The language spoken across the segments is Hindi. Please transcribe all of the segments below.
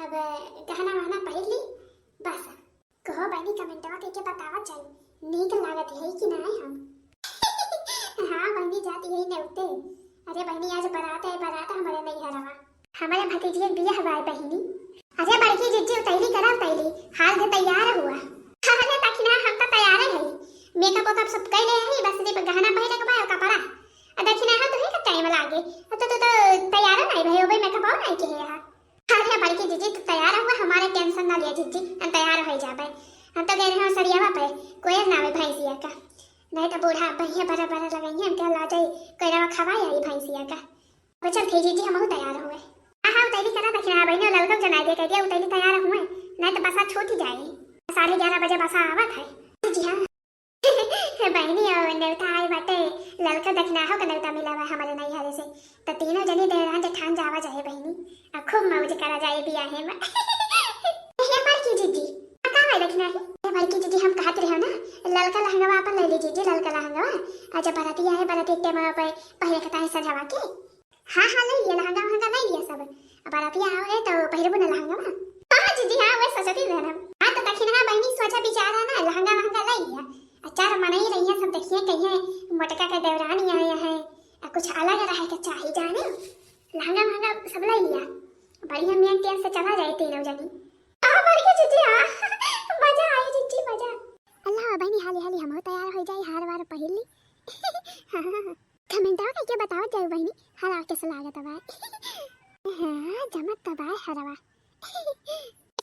अब गहना वहना पहन ली बस। कहो बहनी कमेंटवा के बतावा चाहिए नीक लागत है कि नहीं हम। हाँ बहनी जाती है नेवते। अरे बहनी आज बारात है, बारात हमारे नहीं हरवा, हमारे भतीजी के बियाह हवाए बहनी। अरे बड़की जिज्जी उतैली करा उतैली हाल में तैयार हुआ। अरे तखना हम तो तैयार है, मेकअप वेकअप सब कर ले है, बस दे गहना पहने के बाद कपड़ा दक्षिणा हां तो है टाइम लागे तो तैयार नहीं भाई भाई मेकअप आओ नहीं के है। अरे बड़की जिज्जी तो तैयार हुआ, हमारे टेंशन ना लिया जिज्जी, हम तैयार हो जाबे। हम तो गए हैं सरियावा पे कोई ना वे भैंसिया का, नहीं तो बूढ़ा भैया बड़ा बड़ा लगाई हम क्या ला जाए कोई ना खवाई आई भैंसिया का। चल थे जिज्जी हम तैयार हुए। हां उतैली करा दक्षिणा बहन ललकम जना दे कह दिया उतैली तैयार हुए, नहीं तो बसा छूट ही जाएगी, 11:30 बजे बसा आवत है। जी हां बहनी और नेवता आई बाटे ललका दक्षिणा हो कनवता मिला हुआ हमारे नहीं हरे से, तो तीनों जनी देवरान जेठान जावा जाए बहनी अब खूब मौज करा जाए बियाहे में। ये बार की जीजी का भाई दक्षिणा है, ये बार की जीजी हम कहत रहे हो ना ललका लहंगा अपन ले ली जीजी, ललका लहंगा आज बराती आए बराती के मां पे पहले कता है सजावा के। हां हां ले ये लहंगा लहंगा नहीं लिया सब, बराती आओगे तो पहिरबो ना लहंगा ना। हां जीजी हां वैसे सजती रहना। हां तो दक्षिणा बहनी सोचा बिचारा ना लहंगा लहंगा ले लिया, अचार मनाई रही है सब, देखिए कहीं मटका के देवरानी आया है कुछ अलग रहे के चाहिए जाने, लहंगा महंगा सब ले लिया, बढ़िया मियां टेन से चला जाए तीनों जनी। आ बड़की जीजी आ मजा आई जीजी मजा। अल्लाह बहनी हाली हाली हम तैयार हो जाए हार वार पहन ली। हां कमेंटवा के बताओ जाए बहनी हरा कैसा लागत बा। हां जमत तबा हरवा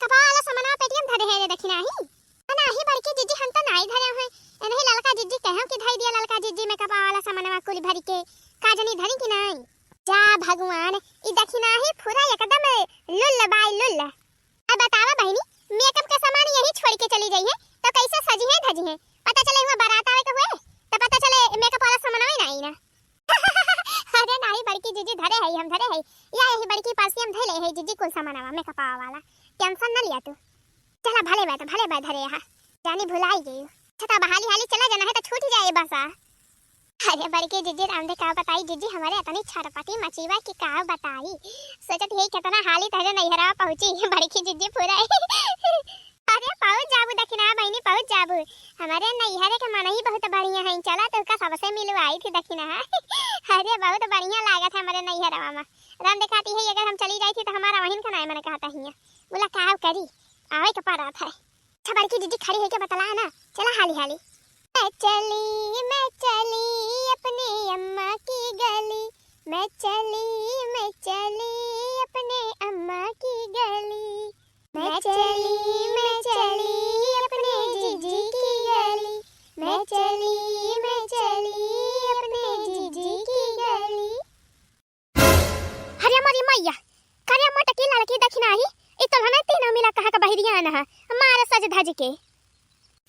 कपाल समना पेटीएम धरे है दक्षिणा ही ना ही बड़की जीजी हम तो नहीं धरे हैं, नहीं ललका जीजी कहूं कि धई दिया ललका जीजी में कपा वाला सामानवा कुल भरी के काजनी धरी कि नहीं। जा भगवान ई दक्षिणा ही पूरा एकदम लुल्ल बाई लुल्ल। अब बतावा बहनी मेकअप का सामान यही छोड़ के चली गई है तो कैसे सजी है धजी है, पता चले हुआ बारात आवे के हुए तो पता चले मेकअप वाला सामान ही नहीं ना। अरे नहीं बड़की जीजी धरे है हम धरे है या यही बड़की पास हम धले है जीजी कुल सामानवा मेकअप वाला, टेंशन ना लिया तू। चला भले बात धरे यहाँ जानी भुलाई गई छता बहाली हाली चला जाना है तो छूट ही जाए बसा। अरे बड़के जीजी रामदे का बताई जीजी हमारे इतनी छरपटी मचीवा की का बताई, सोचत है कितना हाली तहरे नैहरा पहुंची बड़की जीजी पूरा। अरे पहुंच जाबू दक्षिणा बहनी पहुंच जाबू, हमारे नैहरे के मन ही बहुत बढ़िया है, चला तो उसका सबसे मिलवाई थी दक्षिणा। अरे बहुत बढ़िया लागत है हमारे नैहरा में, राम दिखाती है अगर हम चली जाई थी तो हमारा वहीं का नाम मन कहता ही बोला का करी आवे के पारात है। अच्छा बड़की जीजी खड़ी है के बतला ना, चला हाली हाली। मैं चली अपने अम्मा की गली, मैं चली अपने अम्मा की गली, मैं चली अपने जीजी की गली, मैं चली अपने जीजी की गली। हरे हमारी मैया करे मोटकी लड़की दक्षिणा ही इतो हमें तीनों मिला कहा का बहिरिया ना हमारा सज धज के।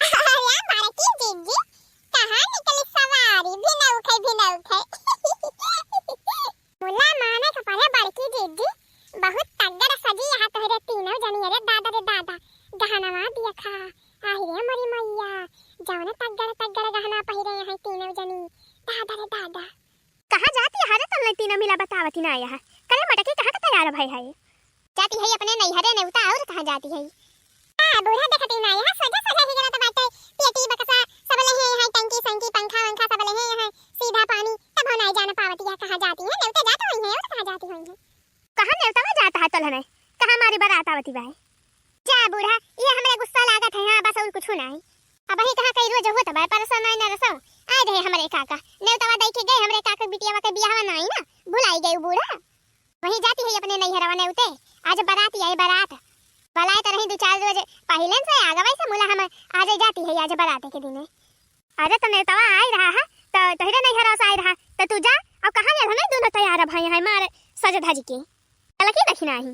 अरे बड़की जीजी कहां निकली सवारी भी ना उठे मुला माने का परे बड़की जीजी बहुत तगड़ सजी यहां तोहरे तीनों जनी। अरे दादा रे दादा गहना दिया खा आही रे मरी मैया जाने तगड़ गहना पहिरे यहां तीनों जनी। दादा रे दादा कहां जाती है हरे तुम तीनों मिला बतावती ना यहां करे मटकी कहां का तैयार भाई है जाती है अपने नैहरे नेवता और कहां जाती है। हां बूढ़ा देखती ना यहां सजा ही गलत बात है, पेटी बक्सा सब ले है टंकी संकी पंखा वंखा सब ले है सीधा पानी तब नहीं जाना पावती है कहां जाती है नेवता जाती हुई है और कहां जाती हुई है। कहां नेवता में जाता है तलने कहां हमारी बारात आवती भाई। जा बूढ़ा ये हमरे गुस्सा लागत है हां बस और कुछ नहीं। अब ही कहां कई रोज होत बा परसों नहीं ना रसो आ रहे हमरे काका नेवता देख के गए हमरे काका बिटियावा के बियाह नहीं ना भुलाई गई बूढ़ा। वहीं जाती है अपने नैहरवा नेवते आज बारात आई बारात बलाए तो रही 2-4 रोज पहले से आगा वैसे मुला हम आज जाती है आज बारात के दिन। अरे तो नेवता आई रहा है तो तोहरे नैहरा से आई रहा तो तू जा अब कहां गए हमें दोनों तैयार भाई है मार सज धज के लकी दक्षिणा ही।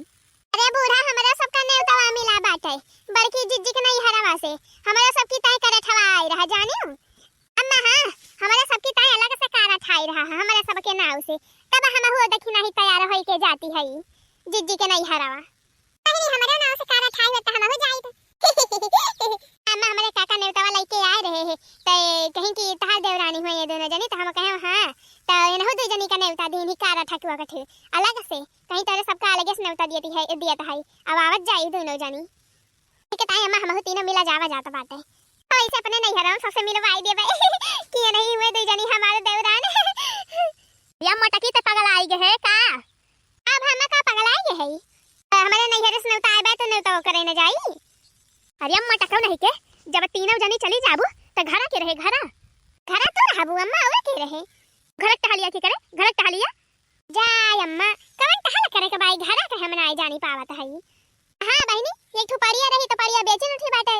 अरे बूढ़ा हमारा सबका नेवता मिला बाटे बड़की जीजी के नैहरवा से हमारा सबकी तय करे ठवा आई रहा जाने अम्मा। हां हमारा सबकी तय अलग से कार ठाई रहा है हमारे सबके नाव से तब हम हो दक्षिणा ही तैयार होई के जाती है जीजी के नैहरवा। नहीं हमारा नाव से कार ठाई होता हम हो जाई। अम्मा हमारे काका नेवता लेके आ रहे हैं तो कहीं की तहार देवरानी हुई ये दोनों जनी तो हम कहे हां तो इनहु दो जनी का नेवता दी कार ठकुआ कठे अलग से कहीं तोरे सबका अलग से नेवता दिया था अब आवत जाई दोनों जानी के ताई अम्मा हम तीनों मिला जावा जाता बाटे तो ऐसे अपने नहीं हराम सबसे मिलवाई दे भाई कि नहीं हुए दो जानी हमारे देवरान या मोटकी तो पगल आई गए है का अब हम का पगल आई गए है हमारे नहीं हरस ने उतार बे तो ने तो करे न जाई अरे अम्मा टकौ नहीं के जब तीनों जानी चली जाबू तो घरा के रहे घरा तो रहबू अम्मा और के रहे घर टहलिया की करे घर टहलिया जाय अम्मा कवन टहल करे के भाई घरा के हम नहीं जानी पावत है हां बहनी एक ठो परिया रही तो परिया बेचन उठी बाटे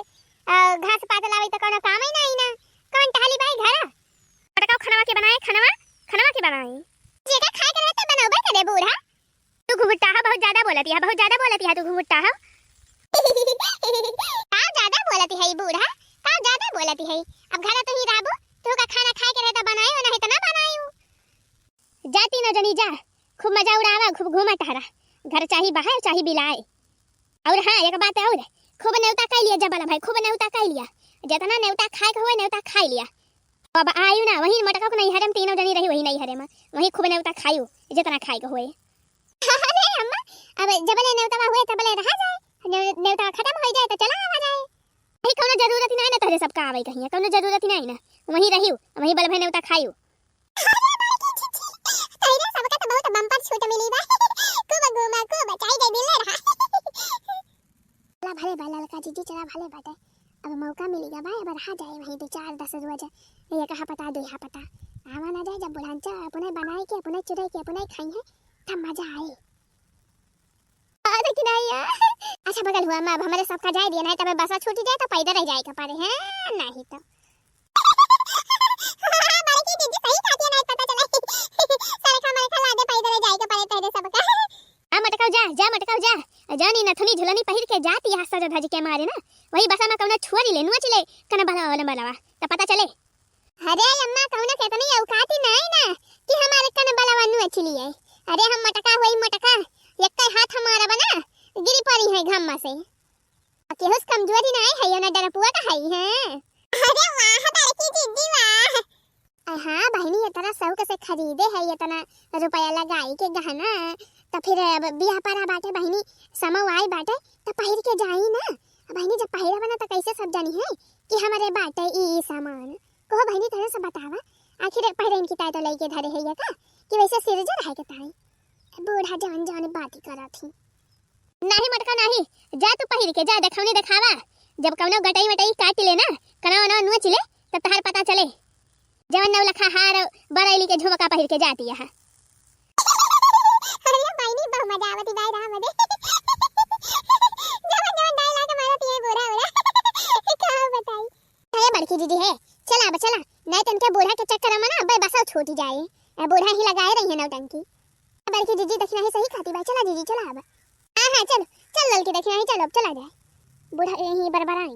घास पात लावे तो कोनो काम ही नहीं ना कवन टहली भाई घरा पटकाओ खनवा के बनाए खनवा के बनाए जेका खाए करे तो बनोबे करे बूढ़ा तू घुमटा है बहुत ज्यादा बोलती है तू घुमटा है का ज्यादा बोलती है बूढ़ा का ज्यादा बोलती है अब घरा तो ही रहबो तू का खाना खाए के रहता बनाए हो नहीं तो ना बनायो जाती न जनी जा खूब मजा उड़ावा खूब घूमा टहरा घर चाही बाहर चाही बिलाए और हां एक बात और खूब नेवता खाई लिया जबला भाई खूब नेवता खाई लिया जितना नेवता खाए के होए नेवता खाई लिया अब आयु ना वही मटका को नहीं हरम तीनों जनी रही वही नहीं हरे में वही खूब नेवता खायू जितना खाए के होए अरे अम्मा अब जबले नेवता हुए तबले रहा जाए नेवता खत्म हो जाए तो चला आवा जाए भाई कोनो जरूरत नहीं ना तोरे सबका आवे कहिया कोनो जरूरत नहीं ना वही रहियो वही बल भे नेवता खायू तैरे सबका तो बहुत बम्पर छूट मिली बा खूब घुमा को बचाई दे दिले रहा ला भले बाला लका जीजी चला भले बाटे अब मौका मिलेगा भाई अब रहा जाए वही 2-4-10 रोज ये कहा पता दो यहाँ पता आवा ना जाए जब बुढ़ांचा अपने बनाए के अपने चुराई के अपने खाई है तब मजा आए अरे कि नहीं यार अच्छा बगल हुआ मैं अब हमारे सबका जाए दिया नहीं तब बसा छूट जाए तो पैदल रह जाए पारे हैं नहीं तो बारी की जीजी सही खाती है नहीं पता चला सारे खा ला दे पैदल जाए के पारे तेरे सबका मटकाओ जा जानी नथुनी झुलनी पहिर के जाती है सज धज के मारे ना वही बसा में कौन छुआ ले नुआ चले कने बलवा तो पता चले अरे अम्मा कौन केतनी औकाती नहीं ना कि हमारे कने बलवा नुआ चली है अरे हम मटका होई मटका एक हाथ हमारा बना गिरी पड़ी है घम्मा से के हुस कमजोरी नहीं है ना डरपुआ का है हैं अरे वाह बड़की दीदी वाह हां बहनी इतना शौक से खरीदे है इतना रुपया लगाई के गहना तो फिर बियाह परा बाटे बहनी समौ आई बाटे तो पहिर के जाई ना बहनी जब पहिरा बना तो कैसे सब जानी है कि हमारे बाटे ई सामान को बहनी तरह से बतावा आखिर पहिरन की ताई तो लेके धरे है का कि वैसे सिरजा रहे के ताई बूढ़ा जान जान बात करा थी नहीं मटका नहीं जा तू पहिर के जा दिखावनी दिखावा जब कौनो गटई वटई काट ले ना कनो न नुआ चले तब तहार पता चले जवन नौ लखा हार बरैली के झुमका पहिर के जाती है अरे बहनी बहुत मजा आवती दाई राम दे जवन डायलॉग मारती है बूढ़ा का बताई अरे बड़की दीदी है चला नहीं तनके बूढ़ा के चक्कर में ना अब बसा छूट जाए बूढ़ा ही लगाए रही है नौटंकी बड़की दीदी दक्षिणा ही सही खाती भाई चला दीदी चला अब हां चल ललकी दक्षिणा ही चलो चला जाए बूढ़ा यही बरबराई